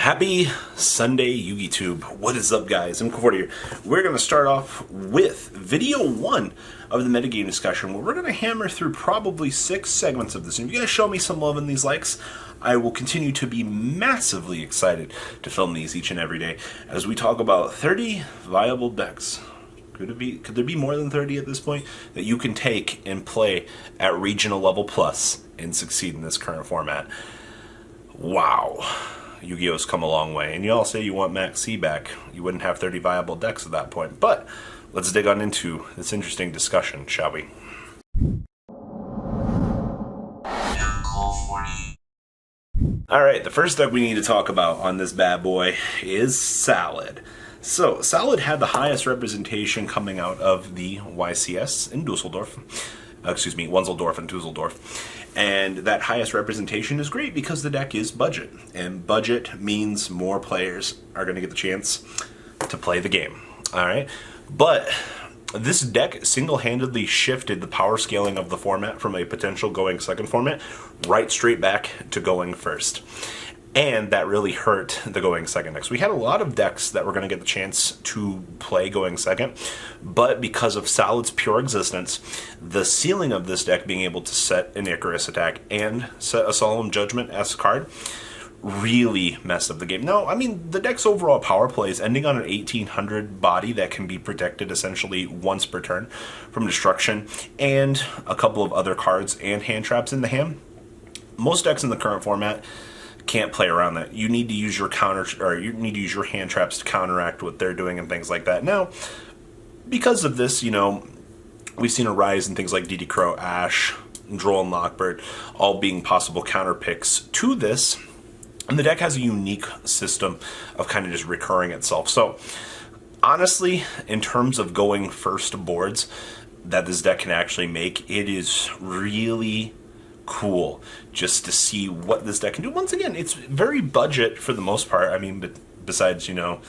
Happy Sunday, YouTube. What is up, guys? I'm Comfort here. We're going to start off with video 1 of the metagame discussion, where we're going to hammer through probably 6 segments of this. And if you're going to show me some love in these likes, I will continue to be massively excited to film these each and every day as we talk about 30 viable decks. Could there be more than 30 at this point that you can take and play at regional level plus and succeed in this current format? Wow. Yu-Gi-Oh's come a long way, and you all say you want Max C back. You wouldn't have 30 viable decks at that point. But let's dig on into this interesting discussion, shall we? Alright, the first deck we need to talk about on this bad boy is Salad. So, Salad had the highest representation coming out of the YCS in Dusseldorf. Wunzeldorf and Dusseldorf. And that highest representation is great because the deck is budget. And budget means more players are going to get the chance to play the game. Alright? But this deck single-handedly shifted the power scaling of the format from a potential going second format right straight back to going first. And that really hurt the going second decks. We had a lot of decks that were going to get the chance to play going second, but because of Salad's pure existence, the ceiling of this deck being able to set an Icarus attack and set a Solemn Judgment-esque card really messed up the game. No, I mean, the deck's overall power play is ending on an 1800 body that can be protected essentially once per turn from destruction, and a couple of other cards and hand traps in the hand. Most decks in the current format can't play around that. You need to use your you need to use your hand traps to counteract what they're doing and things like that. Now, because of this, you know, we've seen a rise in things like DD Crow, Ash, Droll, and Lockbird, all being possible counter picks to this. And the deck has a unique system of kind of just recurring itself. So, honestly, in terms of going first boards that this deck can actually make, it is really cool just to see what this deck can do. Once again, it's very budget for the most part. I mean, but besides, you know,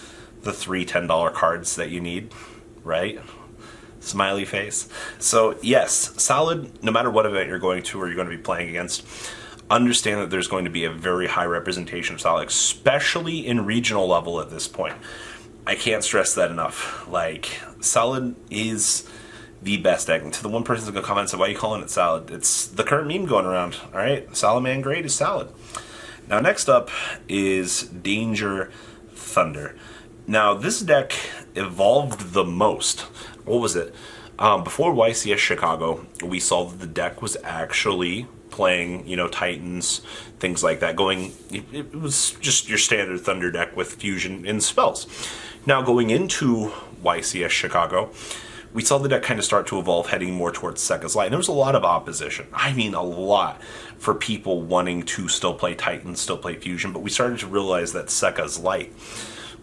the $3 $10 cards that you need, right? Smiley face. So yes, Salad, no matter what event you're going to or you're going to be playing against, understand that there's going to be a very high representation of Salad, especially in regional level at this point. I can't stress that enough. Like, Salad is the best deck. And to the one person who's going to comment and say, why are you calling it Salad? It's the current meme going around, all right? Salamangreat is Salad. Now, next up is Danger Thunder. Now, this deck evolved the most. What was it? Before YCS Chicago, we saw that the deck was actually playing, you know, Titans, things like that. It was just your standard Thunder deck with fusion and spells. Now, going into YCS Chicago, we saw the deck kind of start to evolve, heading more towards Sekka's Light. And there was a lot of opposition. I mean, a lot for people wanting to still play Titans, still play Fusion. But we started to realize that Sekka's Light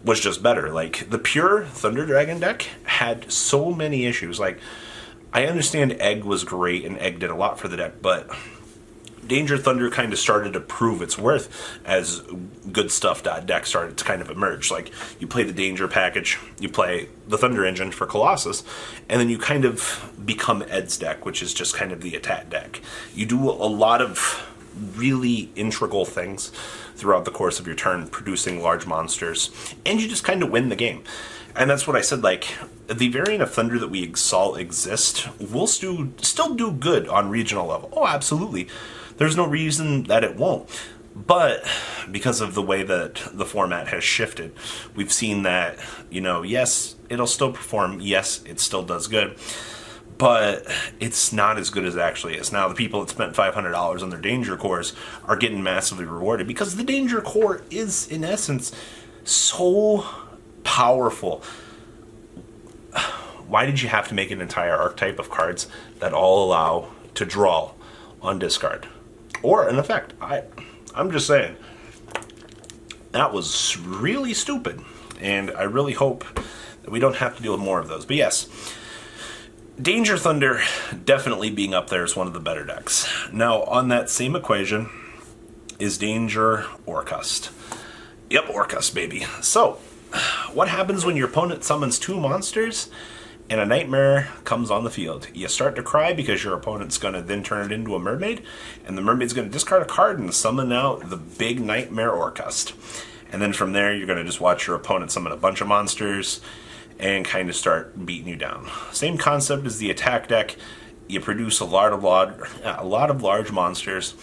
was just better. Like, the pure Thunder Dragon deck had so many issues. Like, I understand Egg was great, and Egg did a lot for the deck, but Danger Thunder kind of started to prove its worth as good stuff deck started to kind of emerge. Like, you play the Danger package, you play the Thunder Engine for Colossus, and then you kind of become Ed's deck, which is just kind of the attack deck. You do a lot of really integral things throughout the course of your turn, producing large monsters, and you just kind of win the game. And that's what I said, like, the variant of Thunder that we saw exist will still do good on regional level. Oh, absolutely. There's no reason that it won't. But because of the way that the format has shifted, we've seen that, you know, yes, it'll still perform. Yes, it still does good. But it's not as good as it actually is. Now, the people that spent $500 on their Danger Cores are getting massively rewarded because the Danger Core is, in essence, so powerful. Why did you have to make an entire archetype of cards that all allow to draw on discard? Or an effect. I'm just saying. That was really stupid. And I really hope that we don't have to deal with more of those. But yes, Danger Thunder definitely being up there is one of the better decks. Now, on that same equation is Danger Orcust. Yep, Orcust, baby. So, what happens when your opponent summons 2 monsters and a Nightmare comes on the field? You start to cry because your opponent's going to then turn it into a Mermaid, and the Mermaid's going to discard a card and summon out the big Nightmare Orcust. And then from there, you're going to just watch your opponent summon a bunch of monsters and kind of start beating you down. Same concept as the attack deck. You produce a lot of large monsters,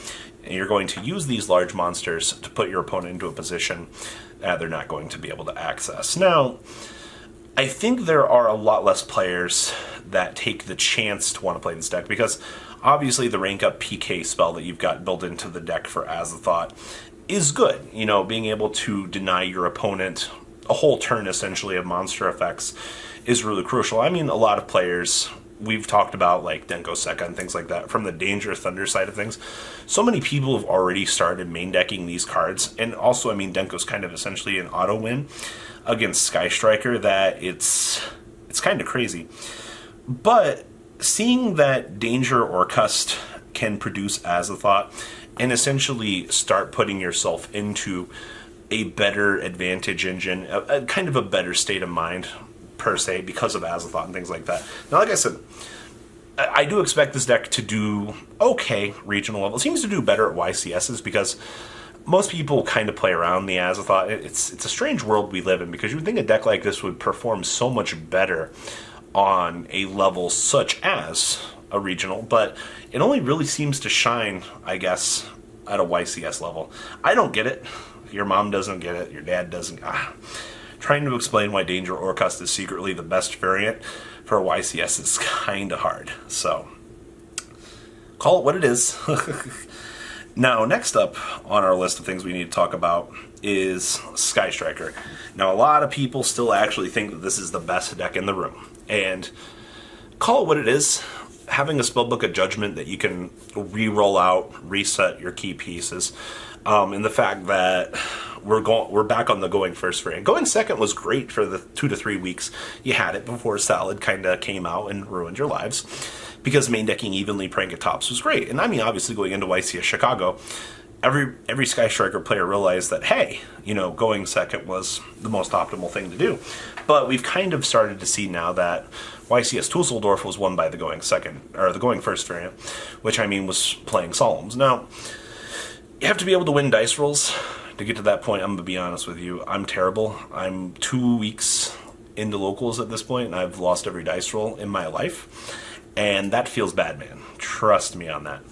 and you're going to use these large monsters to put your opponent into a position that they're not going to be able to access. Now, I think there are a lot less players that take the chance to want to play this deck, because obviously the rank up PK spell that you've got built into the deck for Azathoth is good. You know, being able to deny your opponent a whole turn essentially of monster effects is really crucial. I mean, a lot of players, we've talked about like Denko Sekka and things like that from the Danger Thunder side of things. So many people have already started main decking these cards, and also, I mean, Denko's kind of essentially an auto win against Sky Striker that it's kind of crazy. But seeing that Danger or Cust can produce Azathoth and essentially start putting yourself into a better advantage engine, a kind of a better state of mind per se because of Azathoth and things like that. Now, like I said, I do expect this deck to do okay regional level. It seems to do better at YCSs because most people kind of play around the Azathoth. It's a strange world we live in, because you would think a deck like this would perform so much better on a level such as a regional, but it only really seems to shine, I guess, at a YCS level. I don't get it. Your mom doesn't get it. Your dad doesn't. Trying to explain why Danger Orcust is secretly the best variant for a YCS is kind of hard. So, call it what it is. Now, next up on our list of things we need to talk about is Sky Striker. Now, a lot of people still actually think that this is the best deck in the room. And call it what it is. Having a Spellbook of Judgment that you can re-roll out, reset your key pieces, and the fact that we're back on the going first variant. Going second was great for the 2 to 3 weeks you had it before Salad kind of came out and ruined your lives, because main decking evenly praying at tops was great. And I mean, obviously going into YCS Chicago, every Sky Striker player realized that, hey, you know, going second was the most optimal thing to do. But we've kind of started to see now that YCS Dusseldorf was won by the going second, or the going first variant, which I mean was playing Solemns. Now, you have to be able to win dice rolls to get to that point. I'm going to be honest with you. I'm terrible. I'm 2 weeks into locals at this point, and I've lost every dice roll in my life. And that feels bad, man. Trust me on that.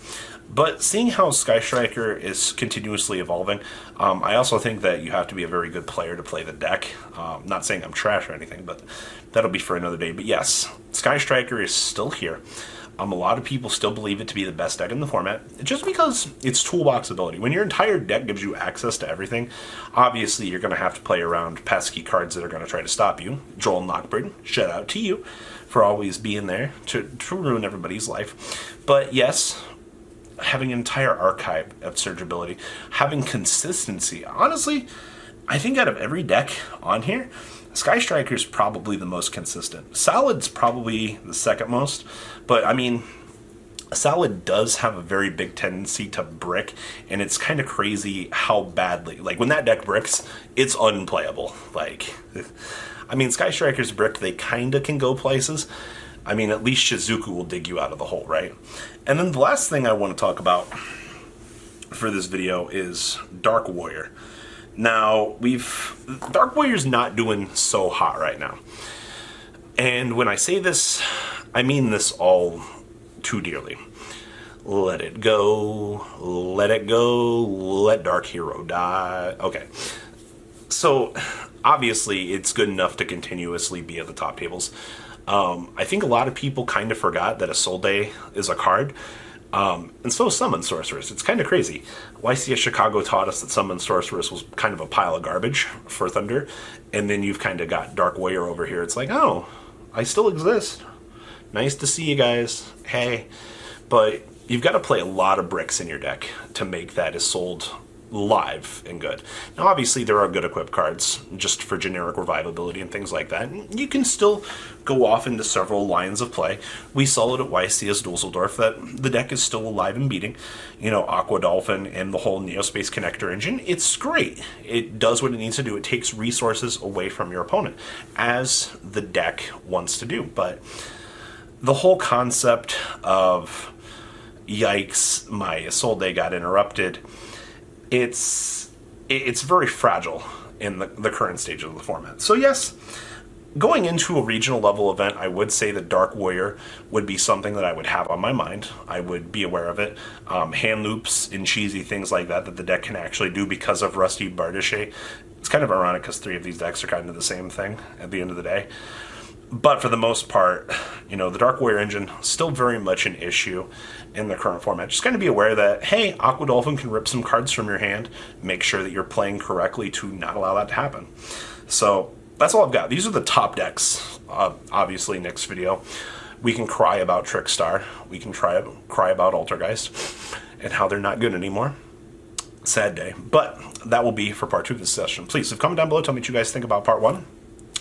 But seeing how Sky Striker is continuously evolving, I also think that you have to be a very good player to play the deck. Not saying I'm trash or anything, but that'll be for another day. But yes, Sky Striker is still here. A lot of people still believe it to be the best deck in the format, just because it's toolbox ability. When your entire deck gives you access to everything, obviously you're going to have to play around pesky cards that are going to try to stop you. Joel Knockbird, shout out to you for always being there to ruin everybody's life. But yes, having an entire archive of surge ability, having consistency. Honestly, I think out of every deck on here, Sky Striker is probably the most consistent. Salad's probably the second most, but I mean, Salad does have a very big tendency to brick, and it's kind of crazy how badly, like when that deck bricks, it's unplayable. Like, I mean, Sky Striker's bricked, they kind of can go places. I mean, at least Shizuku will dig you out of the hole, right? And then the last thing I want to talk about for this video is Dark Warrior. Now, Dark Warrior's not doing so hot right now. And when I say this, I mean this all too dearly. Let it go, let it go, let Dark Hero die. Okay. So, obviously, it's good enough to continuously be at the top tables. I think a lot of people kind of forgot that Isolde is a card. And so is Summon Sorceress. It's kind of crazy. YCS Chicago taught us that Summon Sorceress was kind of a pile of garbage for Thunder. And then you've kind of got Dark Warrior over here. It's like, oh, I still exist. Nice to see you guys. Hey. But you've got to play a lot of bricks in your deck to make that Isolde live and good. Now, obviously, there are good equipped cards just for generic revivability and things like that. And you can still go off into several lines of play. We saw it at YCS Dusseldorf that the deck is still alive and beating. You know, Aqua Dolphin and the whole Neospace Connector engine. It's great. It does what it needs to do. It takes resources away from your opponent, as the deck wants to do. But the whole concept of, yikes, my Isolde got interrupted, it's very fragile. in the current stage of the format. So yes, going into a regional level event, I would say that Dark Warrior would be something that I would have on my mind. I would be aware of it. Hand loops and cheesy things like that the deck can actually do because of Rusty Bardiche. It's kind of ironic because 3 of these decks are kind of the same thing at the end of the day. But for the most part, you know, the Dark Warrior engine still very much an issue in the current format. Just kind of be aware that, hey, Aqua Dolphin can rip some cards from your hand. Make sure that you're playing correctly to not allow that to happen. So that's all I've got. These are the top decks. Obviously, next video, we can cry about Trickstar. We can cry about Altergeist and how they're not good anymore. Sad day. But that will be for part 2 of this session. Please, comment down below. Tell me what you guys think about part 1.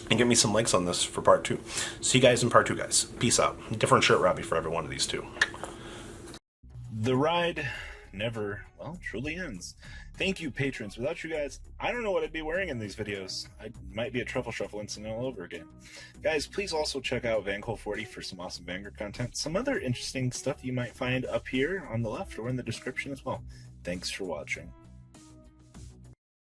And give me some likes on this for part 2. See you guys in part 2, guys. Peace out. Different shirt Robbie for every one of these 2. The ride never, well, truly ends. Thank you, patrons. Without you guys, I don't know what I'd be wearing in these videos. I might be a truffle shuffle incident all over again. Guys, please also check out Vanquil40 for some awesome Vanguard content. Some other interesting stuff you might find up here on the left or in the description as well. Thanks for watching.